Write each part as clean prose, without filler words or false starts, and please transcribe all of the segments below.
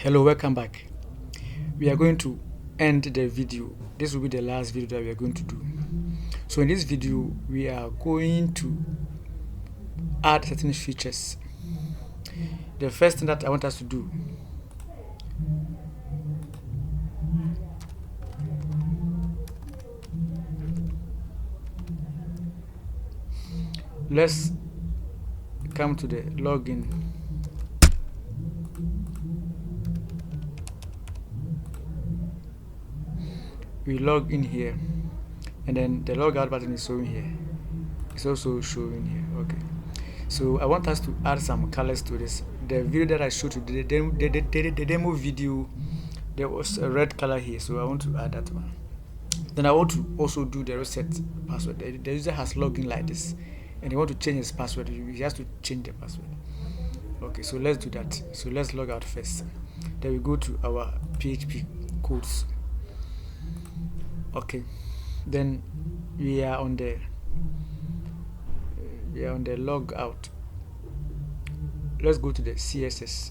Hello, welcome back. We are going to end the video. This will be the last video that we are going to do. So in this video, we are going to add certain features. The first thing that I want us to do, let's come to the login. We log in here, and then the logout button is showing here. It's also showing here. Okay, so I want us to add some colors to this. The video that I showed you, the demo video, there was a red color here, so I want to add that one. Then I want to also do the reset password. The user has logged in like this, and they want to change his password. He has to change the password. Okay, so let's do that. So let's log out first. Then we go to our PHP codes. Okay, then we are on the log out. Let's go to the CSS.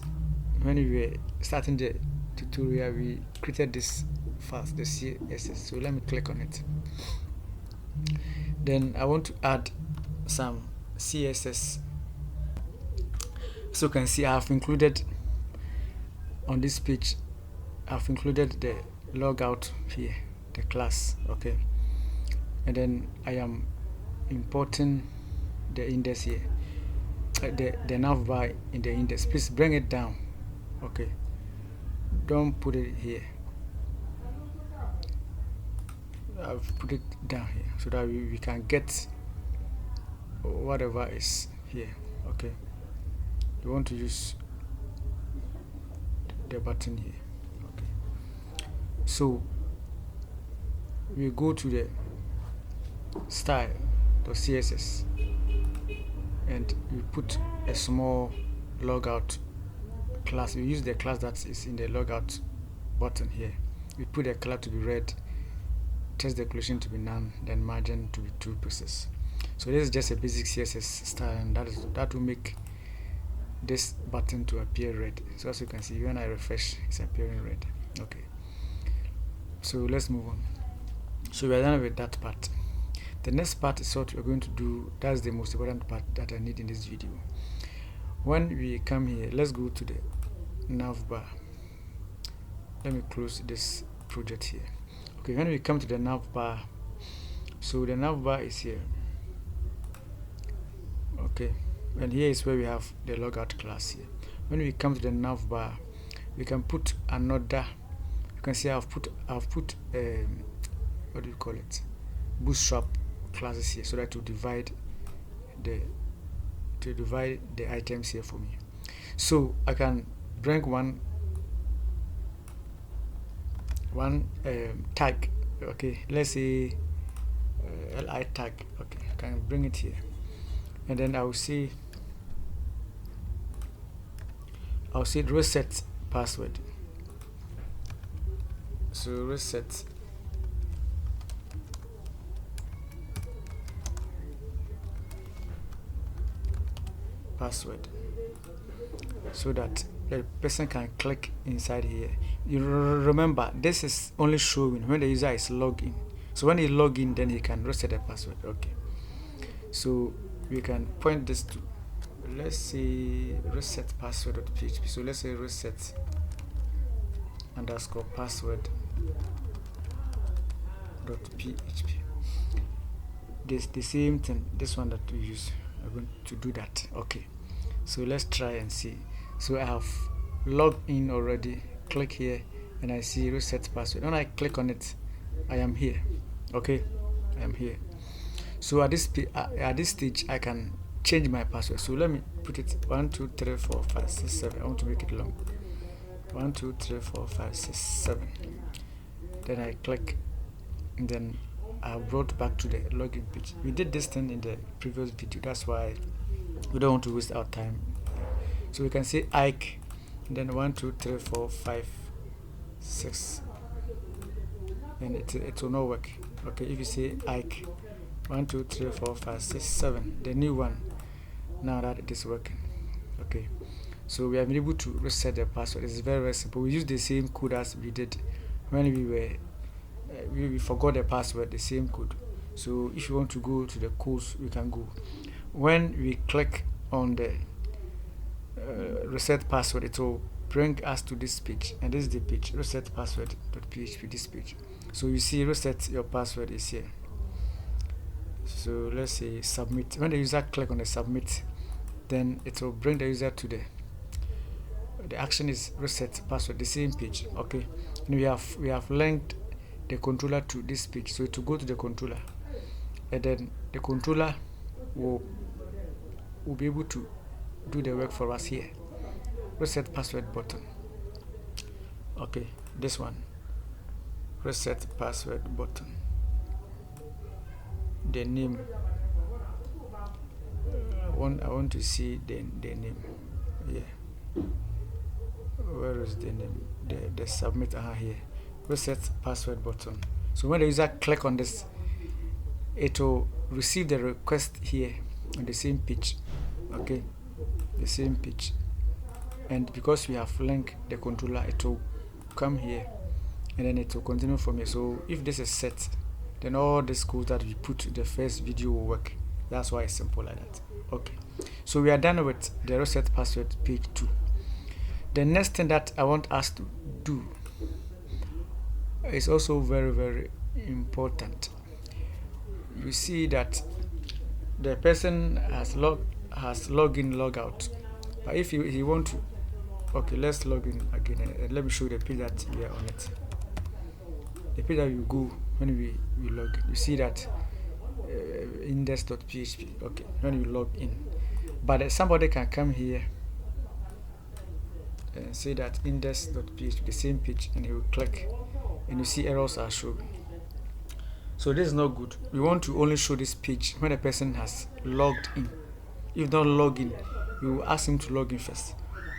When we were starting the tutorial, we created this fast, the CSS. So let me click on it. Then I want to add some CSS. So you can see I have included on this page, I've included the logout here, the class. Okay, and then I am importing the index here, the navbar in the index. Please bring it down. Okay, don't put it here. I've put it down here so that we can get whatever is here. Okay, you want to use the button here. Okay, so we go to the style, the CSS, and we put a small logout class. We use the class that is in the logout button here. We put the color to be red, text declaration to be none, then margin to be 2 pixels. So this is just a basic CSS style, and that will make this button to appear red. So as you can see, when I refresh, it's appearing red. Okay, so let's move on. So we are done with that part. The next part is what we're going to do. That's the most important part that I need in this video. When we come here, let's go to the navbar. Let me close this project here. Okay, when we come to the navbar, so the navbar is here. Okay, and here is where we have the logout class here. When we come to the navbar, we can put another. You can see I've put what do you call it, bootstrap classes here, so that to divide the items here for me. So I can bring one tag. Okay, let's say li tag. Okay, I can bring it here, and then I'll say reset password. So reset password, so that the person can click inside here. You remember, this is only showing when the user is logged in. So when he log in, then he can reset the password. Okay, so we can point this to, let's say, reset password.php. So let's say reset underscore password.php. This the same thing, this one that we use. I'm going to do that. Okay, so let's try and see. So I have logged in already. Click here and I see reset password. When I click on it, I am here. Okay, I am here. So at this stage, I can change my password. So let me put it 1 2 3 4 5 6 7. I want to make it long. 1 2 3 4 5 6 7. Then I click, and then I brought back to the login page. We did this thing in the previous video, that's why we don't want to waste our time. So we can say Ike, and then 1 2 3 4 5 6, and it will not work. Okay, if you say Ike 1 2 3 4 5 6 7, the new one, now that it is working. Okay, So we have been able to reset the password. It's very, very simple. We use the same code as we did when we forgot the password, the same code. So if you want to go to the codes, we can go. When we click on the reset password, it will bring us to this page, and this is the page, reset password.php, this page. So you see reset your password is here. So let's say submit. When the user click on the submit, then it will bring the user to the action is reset password, the same page. Okay, and we have linked the controller to this page, so to go to the controller, and then the controller will be able to do the work for us here. Reset password button. Okay, this one, reset password button. The name, I want to see the name. Yeah, where is the name? The submit here. Reset password button. So when the user click on this, it will receive the request here on the same page. Okay, the same page. And because we have linked the controller, it will come here, and then it will continue from here. So if this is set, then all this code that we put in the first video will work. That's why it's simple like that. Okay, so we are done with the reset password page 2. The next thing that I want us to do is also very, very important. You see that the person has log in, log out. But if he want to, okay, let's log in again, and let me show you the page that we are on it. The page that you go when we log in, you see that index.php. Okay, when you log in, but somebody can come here and say that index.php, the same page, and he will click, and you see errors are showing. So this is not good. We want to only show this page when a person has logged in. If not log in, we will ask him to log in first.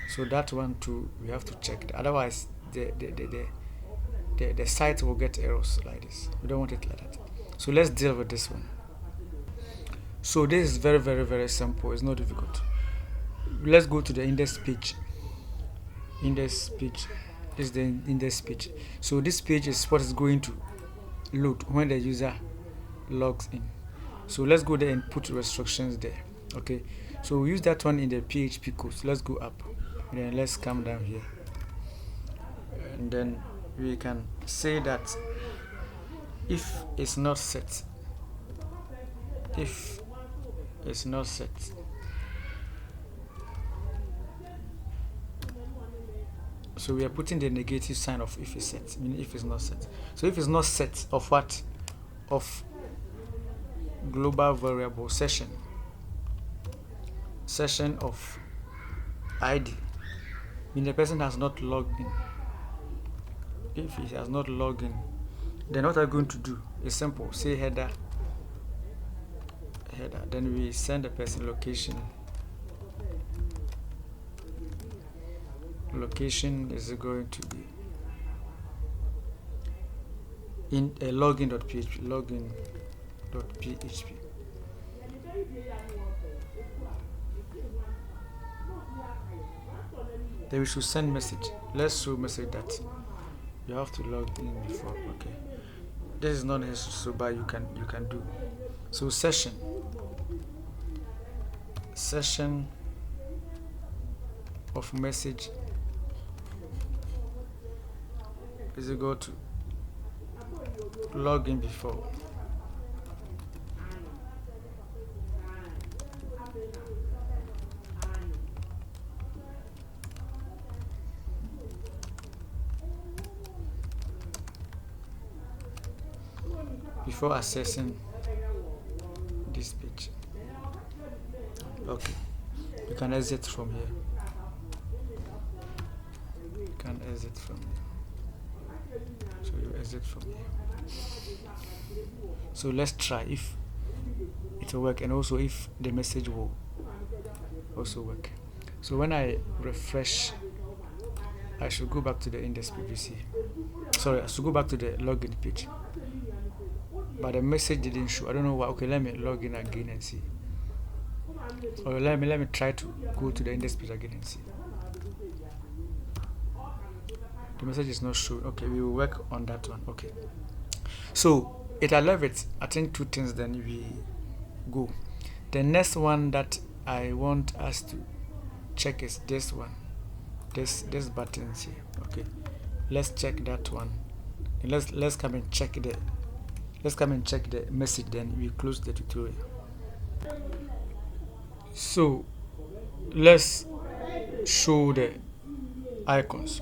So that one too, we have to check. Otherwise, the site will get errors like this. We don't want it like that. So let's deal with this one. So this is very, very, very simple. It's not difficult. Let's go to the index page. Index page. This is the index page. So this page is what is going to load when the user logs in. So let's go there and put restrictions there. Okay, so we use that one in the PHP code. So let's go up, and then let's come down here, and then we can say that if it's not set, so we are putting the negative sign of if it's set, meaning if it's not set. So if it's not set of what? Of global variable session of ID, meaning the person has not logged in. If he has not logged in, then what I'm going to do is simple. Say header, then we send the person location. Location is going to be in a login.php. Then we should send message. Let's show message that you have to log in before. Okay, this is not necessary, so but you can do. So session of message is equal to log in before. Before accessing this page. Okay, you can exit from here. So you exit from here. So let's try if it will work, and also if the message will also work. So when I refresh, I should go back to the index PVC. Sorry, I should go back to the login page. But the message didn't show. I don't know why. Okay, let me log in again and see. Or let me try to go to the index page again and see. the message is not showing. Okay, we will work on that one. Okay, so it allowed it. I think two things, then we go. The next one that I want us to check is this one, this buttons here. Okay, let's check that one. And let's come and check the message, then we close the tutorial. So let's show the icons.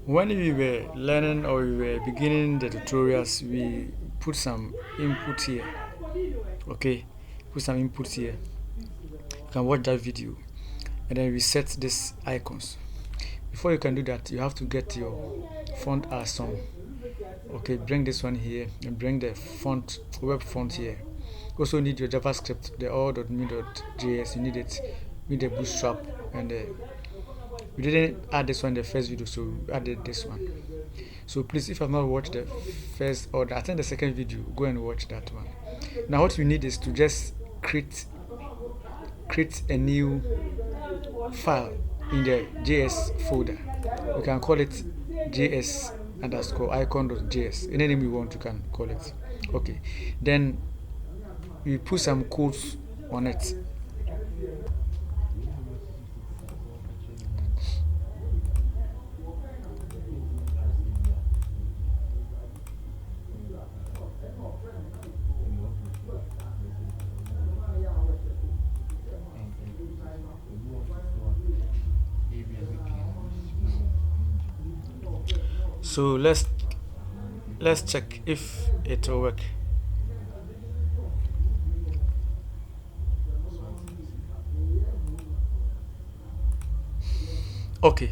When we were learning or we were beginning the tutorials, we put some input here. Okay, put some input here. You can watch that video, and then we set these icons. Before you can do that, you have to get your font as some. Okay, bring this one here and bring the font, web font here. Also need your JavaScript, the all.me.js. You need it with the bootstrap, and we didn't add this one in the first video, so we added this one. So please, if you have not watched the first or I think the second video, go and watch that one. Now what we need is to just create a new file in the JS folder. We can call it js_icon.js. Any name you want, you can call it. Okay, then we put some codes on it. So let's check if it will work. Okay,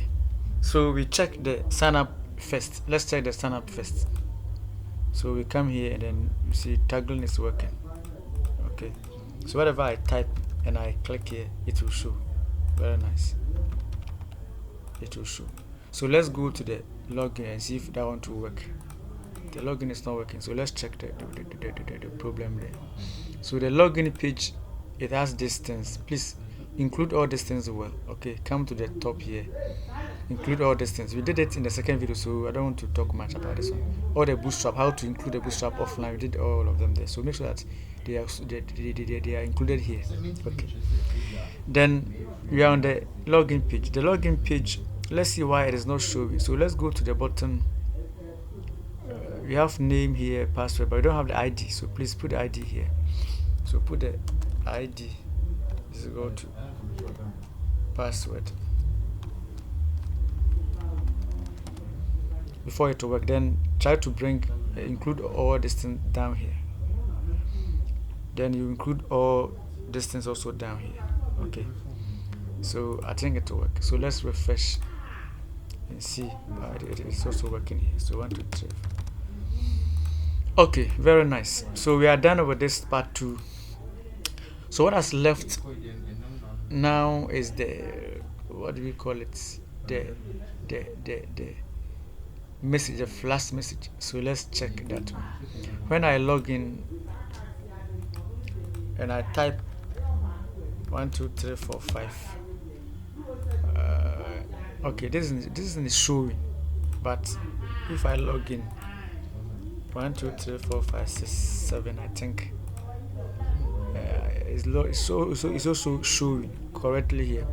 so we check the sign up first. Let's check the sign up first. So we come here and then you see tagging is working. Okay, so whatever I type and I click here, it will show. Very nice, it will show. So let's go to the login and see if that one will work. The login is not working, so let's check the problem there. So the login page, it has distance. Please include all distance well. Okay, come to the top here, include all distance. We did it in the second video, so I don't want to talk much about this one. Or the bootstrap, how to include the bootstrap offline. We did all of them there, so make sure that they are included here. Okay, then we are on the login page. The login page, let's see why it is not showing. So let's go to the bottom. We have name here, password, but we don't have the ID, so please put the ID here. So put the ID. This is go to password. Before it will work, then try to include all distance down here. Then you include all distance also down here. Okay, so I think it will work. So let's refresh and see. It's also working here. So 1, 2, 3. Okay, very nice. So we are done with this part 2. So what has left now is the, what do we call it, the message, the flash message. So let's check that one. When I log in and I type 1, 2, 3, 4, 5, okay, this isn't showing, but if I log in 1, 2, 3, 4, 5, 6, 7, I think it's also showing correctly here,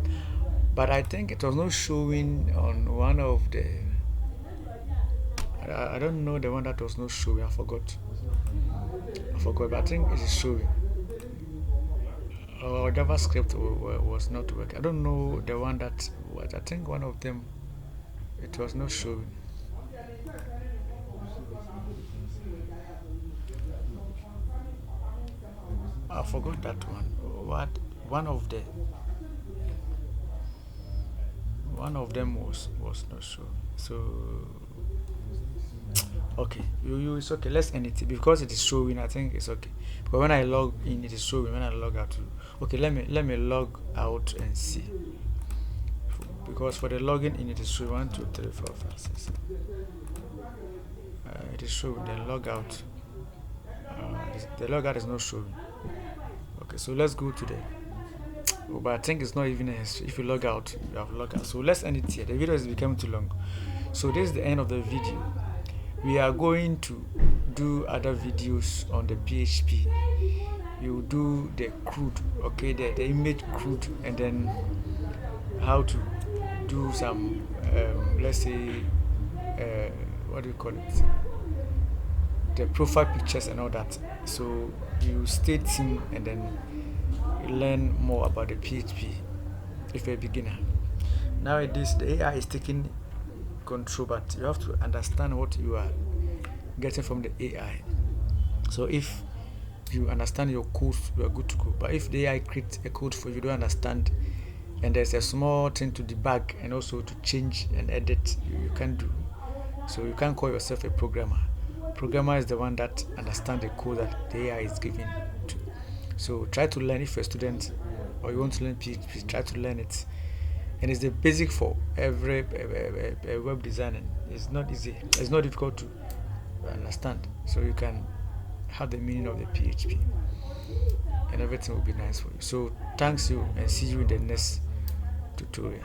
but I think it was not showing on one of the, I don't know, the one that was not showing. I forgot, but I think it is showing. Or JavaScript was not working. I don't know the one that was. I think one of them, it was not showing. I forgot that one. What one of them was not showing. So okay, it's okay. Let's end it because it is showing. I think it's okay. But when I log in, it is showing. When I log out, okay. Let me log out and see. Because for the login in, it is showing 1, 2, 3, 4, 5, 6. It is showing. The logout. The logout is not showing. Okay, so let's go to the. But I think it's not even a history. If you log out, you have log out. So let's end it here. The video is becoming too long. So this is the end of the video. We are going to do other videos on the PHP. You do the CRUD, okay, the image CRUD, and then how to do some let's say what do you call it, the profile pictures and all that. So you stay tuned and then you learn more about the PHP if you're a beginner. Nowadays the AI is taking control, but you have to understand what you are getting from the AI. So if you understand your code, you are good to go. But if the AI creates a code for you, don't understand, and there's a small thing to debug and also to change and edit, you can't do. So you can't call yourself a programmer. Programmer is the one that understands the code that the AI is giving to. So try to learn. If you're a student or you want to learn PHP, try to learn it. And it's the basic for every web designing. It's not easy. It's not difficult to understand. So you can have the meaning of the PHP, and everything will be nice for you. So thanks you, and see you in the next tutorial.